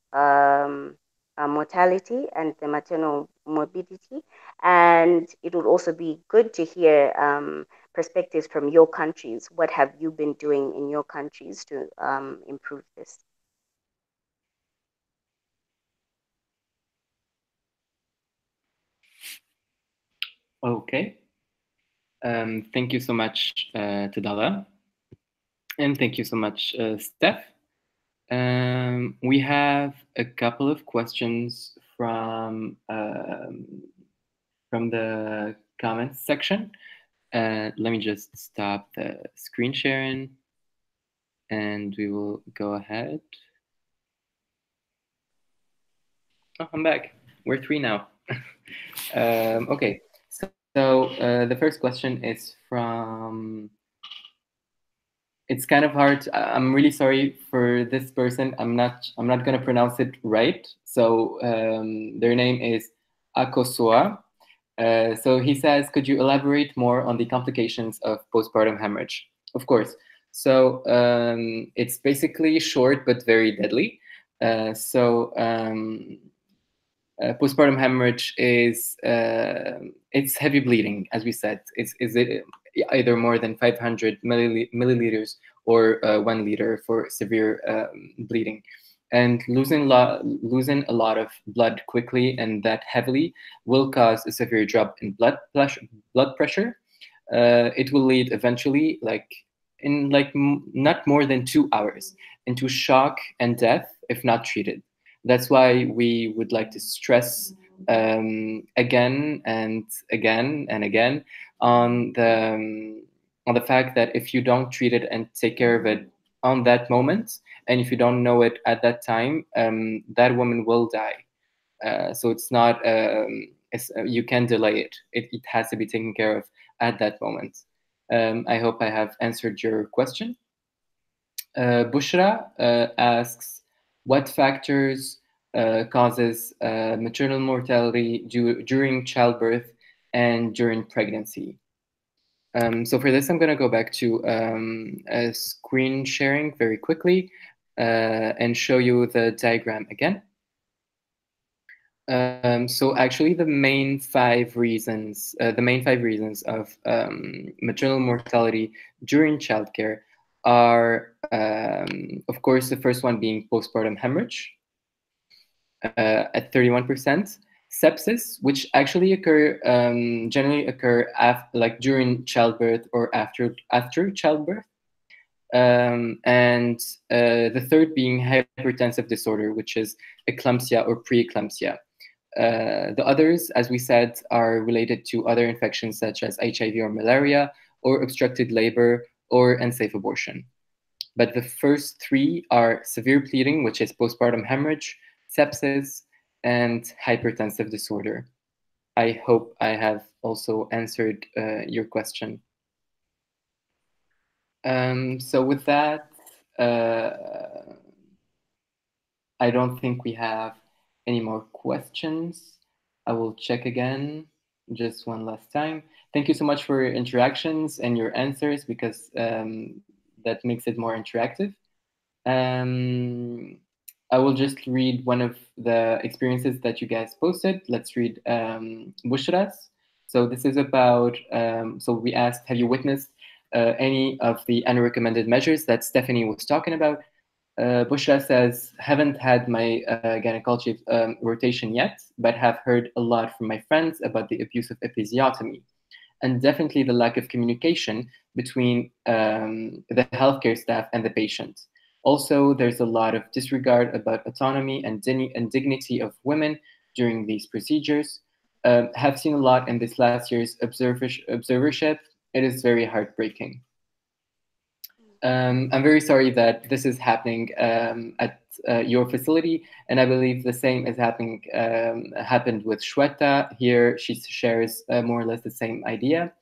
mortality and the maternal morbidity. And it would also be good to hear perspectives from your countries. What have you been doing in your countries to improve this? Okay. Thank you so much, Tadala. And thank you so much, Steph. We have a couple of questions from the comments section. Let me just stop the screen sharing and we will go ahead. Oh, I'm back. We're 3 now. Okay, so the first question is from. It's kind of hard. I'm really sorry for this person. I'm not going to pronounce it right. So their name is Akosoa. So he says, could you elaborate more on the complications of postpartum hemorrhage? Of course. So it's basically short but very deadly. Postpartum hemorrhage is it's heavy bleeding, as we said. It's either more than 500 milliliters or 1 liter for severe bleeding. And losing a lot of blood quickly and that heavily will cause a severe drop in blood pressure. It will lead eventually, not more than 2 hours, into shock and death if not treated. That's why we would like to stress again and again and again on the fact that if you don't treat it and take care of it on that moment, and if you don't know it at that time, that woman will die. So it's not you can delay it. It has to be taken care of at that moment. I hope I have answered your question. Bushra asks, what factors causes maternal mortality during childbirth and during pregnancy? So for this, I'm going to go back to screen sharing very quickly and show you the diagram again. So actually, the main 5 reasons of maternal mortality during childcare are, of course, the first one being postpartum hemorrhage at 31%, sepsis, which actually generally occur during childbirth or after childbirth, and the third being hypertensive disorder, which is eclampsia or preeclampsia. The others, as we said, are related to other infections such as HIV or malaria, or obstructed labor, or unsafe abortion. But the first 3 are severe bleeding, which is postpartum hemorrhage, sepsis, and hypertensive disorder. I hope I have also answered your question. So with that, I don't think we have any more questions. I will check again just one last time. Thank you so much for your interactions and your answers, because that makes it more interactive. I will just read one of the experiences that you guys posted. Let's read Bushra's. So this is about, so we asked, have you witnessed any of the unrecommended measures that Stephanie was talking about? Bushra says, haven't had my gynecology rotation yet, but have heard a lot from my friends about the abuse of episiotomy, and definitely the lack of communication between the healthcare staff and the patient. Also, there's a lot of disregard about autonomy and dignity of women during these procedures. Have seen a lot in this last year's observership. It is very heartbreaking. I'm very sorry that this is happening at your facility, and I believe the same is happened with Shweta. Here, she shares more or less the same idea.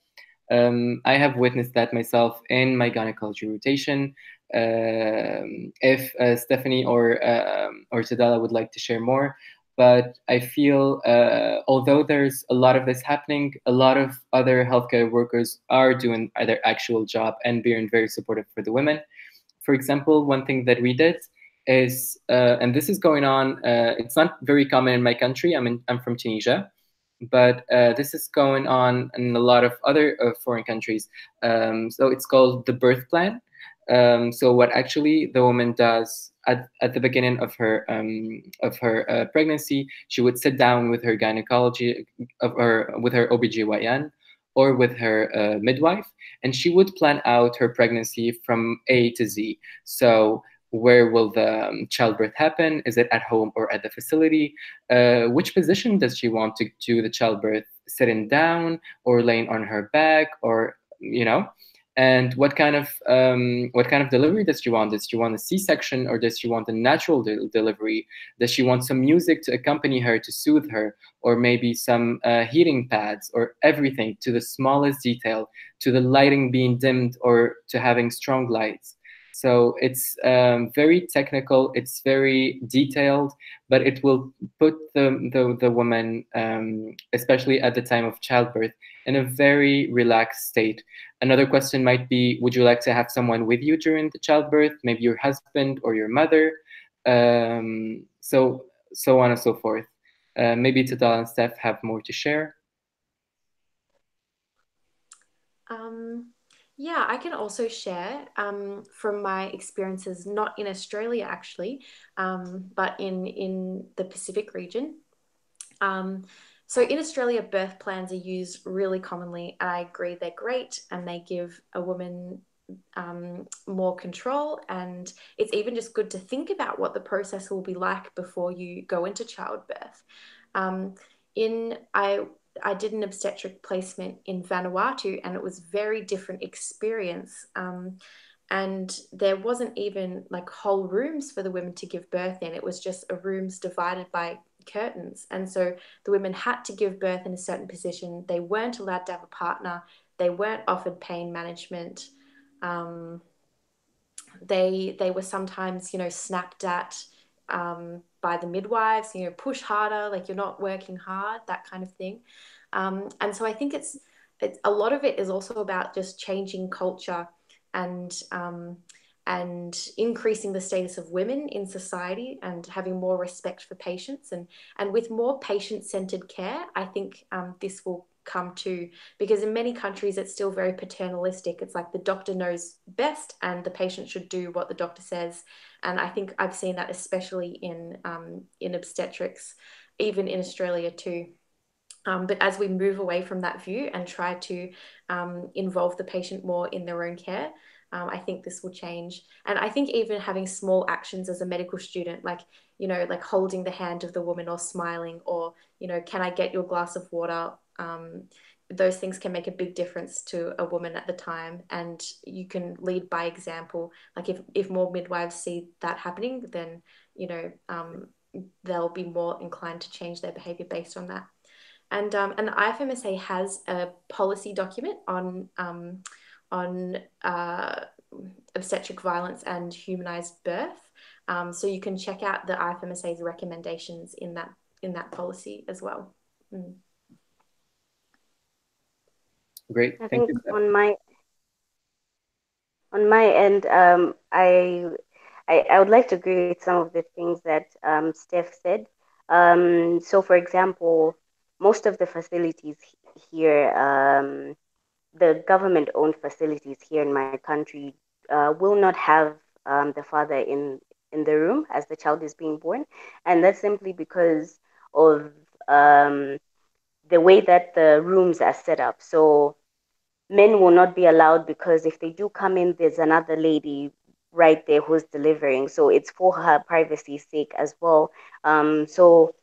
I have witnessed that myself in my gynecology rotation. If Stephanie or Tadala would like to share more, but I feel although there's a lot of this happening, a lot of other healthcare workers are doing their actual job and being very supportive for the women. For example, one thing that we did is, and this is going on, it's not very common in my country. I'm from Tunisia, but this is going on in a lot of other foreign countries. So it's called the birth plan. So what actually the woman does at the beginning of her pregnancy, she would sit down with her gynecology with her OBGYN or with her midwife, and she would plan out her pregnancy from A to Z. So where will the childbirth happen? Is it at home or at the facility? Which position does she want to do the childbirth? Sitting down or laying on her back, or and what kind of delivery does she want? Does she want a C-section, or does she want a natural delivery? Does she want some music to accompany her to soothe her, or maybe some heating pads, or everything to the smallest detail, to the lighting being dimmed or to having strong lights? So it's very technical, it's very detailed, but it will put the woman, especially at the time of childbirth, in a very relaxed state. Another question might be, would you like to have someone with you during the childbirth? Maybe your husband or your mother, so on and so forth. Maybe Tadal and Steph have more to share. Yeah, I can also share from my experiences, not in Australia actually, but in the Pacific region. So in Australia, birth plans are used really commonly, and I agree they're great, and they give a woman more control, and it's even just good to think about what the process will be like before you go into childbirth. In I did an obstetric placement in Vanuatu, and it was very different experience. And there wasn't even like whole rooms for the women to give birth in. It was just rooms divided by curtains. And so the women had to give birth in a certain position. They weren't allowed to have a partner. They weren't offered pain management. They were sometimes, snapped at by the midwives, push harder, like you're not working hard, that kind of thing. And so I think it's a lot of it is also about just changing culture and increasing the status of women in society and having more respect for patients, and with more patient-centered care, I think this will come to, because in many countries it's still very paternalistic. It's like the doctor knows best and the patient should do what the doctor says. And I think I've seen that especially in obstetrics, even in Australia too. But as we move away from that view and try to involve the patient more in their own care, I think this will change. And I think even having small actions as a medical student, like, like holding the hand of the woman or smiling, or, can I get your glass of water? Those things can make a big difference to a woman at the time. And you can lead by example. Like if more midwives see that happening, then, they'll be more inclined to change their behavior based on that. And the IFMSA has a policy document on obstetric violence and humanized birth. So you can check out the IFMSA's recommendations in that policy as well. Great. I Thank think you. on my end, I would like to agree with some of the things that Steph said. So, for example, most of the facilities here, the government-owned facilities here in my country, will not have the father in the room as the child is being born, and that's simply because of the way that the rooms are set up. So men will not be allowed, because if they do come in, there's another lady right there who's delivering. So it's for her privacy's sake as well. So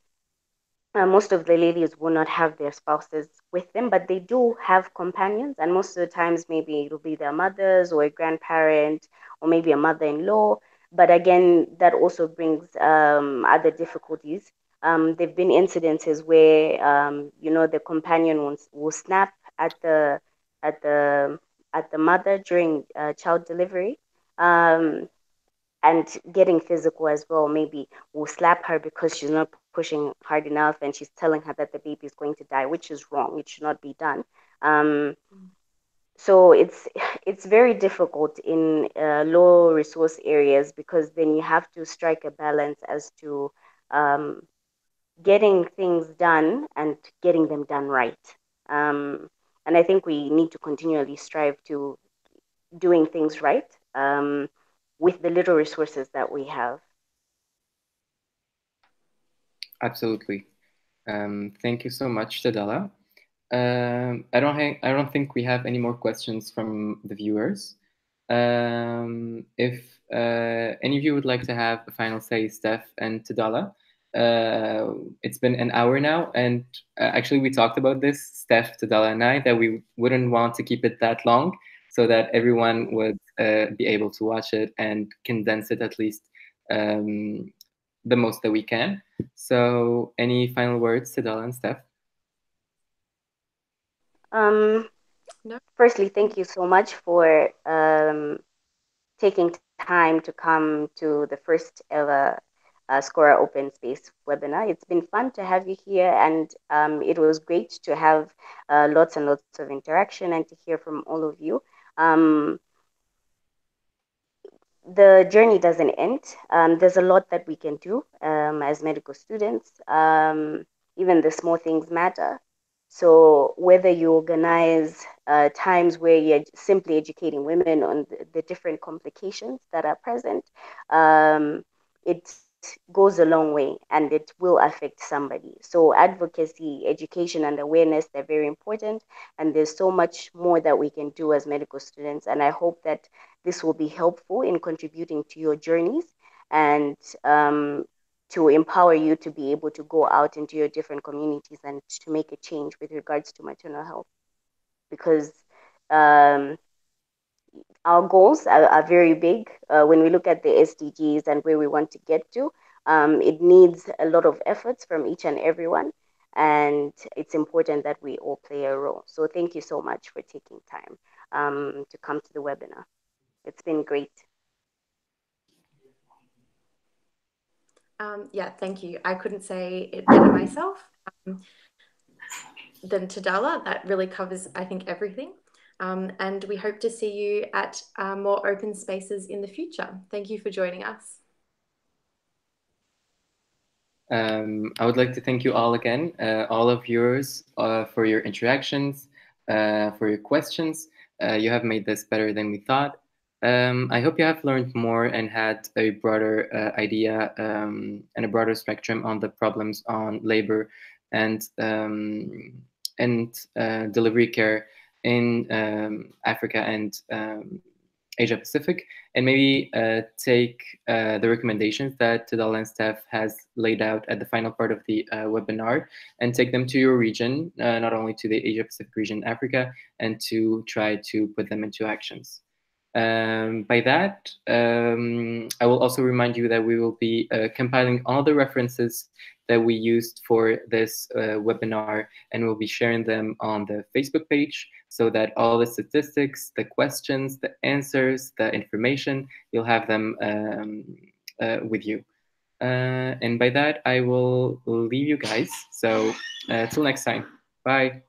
most of the ladies will not have their spouses with them, but they do have companions. And most of the times, maybe it'll be their mothers or a grandparent or maybe a mother-in-law. But again, that also brings other difficulties. There've been incidences where the companion will snap at the at the at the mother during child delivery, and getting physical as well. Maybe will slap her because she's not pushing hard enough, and she's telling her that the baby is going to die, which is wrong. It should not be done. So it's very difficult in low resource areas, because then you have to strike a balance as to getting things done and getting them done right. And I think we need to continually strive to doing things right. with the little resources that we have. Absolutely. Thank you so much, Tadala. I don't think we have any more questions from the viewers. If any of you would like to have a final say, Steph and Tadala, it's been an hour now, and actually we talked about this, Steph, Tadala, and I, that we wouldn't want to keep it that long, so that everyone would be able to watch it and condense it at least the most that we can. So, any final words, Tadala and Steph? No. Firstly, thank you so much for taking time to come to the first ever SCORA Open Space webinar. It's been fun to have you here, and it was great to have lots and lots of interaction and to hear from all of you. The journey doesn't end. There's a lot that we can do as medical students. Even the small things matter. So whether you organize times where you're simply educating women on the different complications that are present, it goes a long way and it will affect somebody. So advocacy, education, and awareness, they're very important. And there's so much more that we can do as medical students. And I hope that this will be helpful in contributing to your journeys and to empower you to be able to go out into your different communities and to make a change with regards to maternal health. Because our goals are very big. When we look at the SDGs and where we want to get to, it needs a lot of efforts from each and everyone. And it's important that we all play a role. So thank you so much for taking time to come to the webinar. It's been great. Yeah, thank you. I couldn't say it better myself than Tadala. That really covers, I think, everything. And we hope to see you at more open spaces in the future. Thank you for joining us. I would like to thank you all again, all of yours, for your interactions, for your questions. You have made this better than we thought. I hope you have learned more and had a broader idea and a broader spectrum on the problems on labor and delivery care in Africa and Asia Pacific, and maybe take the recommendations that Tadala and Steph has laid out at the final part of the webinar and take them to your region, not only to the Asia Pacific region, Africa, and to try to put them into actions. By that, I will also remind you that we will be compiling all the references that we used for this webinar, and we'll be sharing them on the Facebook page so that all the statistics, the questions, the answers, the information, you'll have them with you. And by that, I will leave you guys. So till next time. Bye.